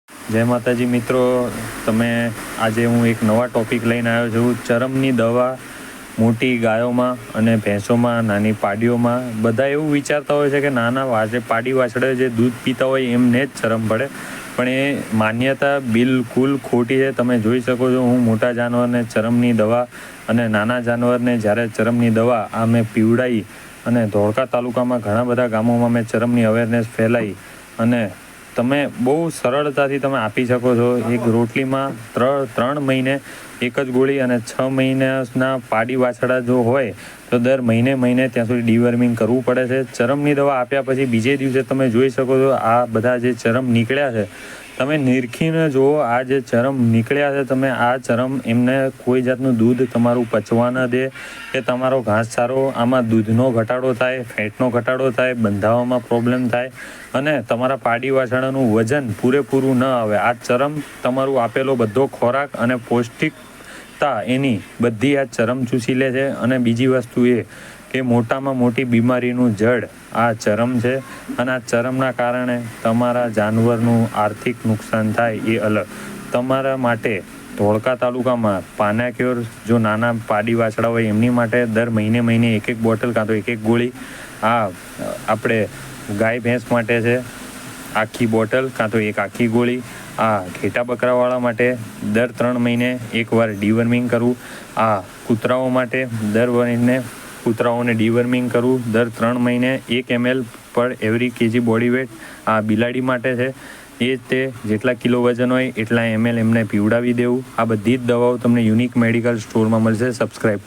જય માતાજી મિત્રો, તમે આજે હું એક નવા ટૉપિક લઈને આવ્યો છું. ચરમની દવા મોટી ગાયોમાં અને ભેંસોમાં, નાની પાડીઓમાં બધા એવું વિચારતા હોય છે કે નાના પાડી વાછડે જે દૂધ પીતા હોય એમને જ ચરમ પડે, પણ એ માન્યતા બિલકુલ ખોટી છે. તમે જોઈ શકો છો, હું મોટા જાનવરને ચરમની દવા અને નાના જાનવરને જ્યારે ચરમની દવા આ મેં પીવડાવી અને ધોળકા તાલુકામાં ઘણા બધા ગામોમાં મેં ચરમની અવેરનેસ ફેલાવી અને તમે બહુ સરળતાથી તમે આપી શકો છો. એક રોટલીમાં 3 મહિને એક જ ગોળી, અને 6 મહિનાના પાડી વાછડા જો હોય તો દર મહિને ત્યાં સુધી ડીવર્મિંગ કરવું પડે છે. ચરમની દવા આપ્યા પછી બીજે દિવસે તમે જોઈ શકો છો આ બધા જે ચરમ નીકળ્યા છે, તમે નિરખીને જુઓ. આ જે ચરમ નીકળ્યા છે, તમે આ ચરમ એમને કોઈ જાતનું દૂધ તમારું પચવા ન દે કે તમારો ઘાસચારો, આમાં દૂધનો ઘટાડો થાય, ફેટનો ઘટાડો થાય, બંધાવામાં પ્રોબ્લેમ થાય અને તમારા પાડી વાછરડાનું વજન પૂરેપૂરું ન આવે. આ ચરમ તમારું આપેલો બધો ખોરાક અને પૌષ્ટિકતા એની બધી આ ચરમ ચૂસી લે છે. અને બીજી વસ્તુ એ કે મોટામાં મોટી બીમારીનું જડ આ ચરમ છે, અને આ ચરમના કારણે તમારા જાનવરનું આર્થિક નુકસાન થાય એ અલગ. તમારા માટે ધોળકા તાલુકામાં પાનાક્યોર જો નાના પાડી વાછડા હોય એમની માટે દર મહિને એક બોટલ કાં તો એક ગોળી, આ આપણે ગાય ભેંસ માટે છે આખી બોટલ કાં તો એક આખી ગોળી, આ ઘેટા બકરાવાળા માટે દર 3 મહિને એકવાર ડીવર્મિંગ કરવું, આ કૂતરાઓ માટે દર મહિને કૂતરાઓને ડીવર્મિંગ કરવું, દર 3 મહિને 1 ml પર એવરી કેજી બોડી વેટ. આ બિલાડી માટે છે, એ તે જેટલા કિલો વજન હોય એટલા ml એમને પીવડાવી દેવું. આ બધી જ દવાઓ તમને યુનિક મેડિકલ સ્ટોરમાં મળશે. સબસ્ક્રાઈબ.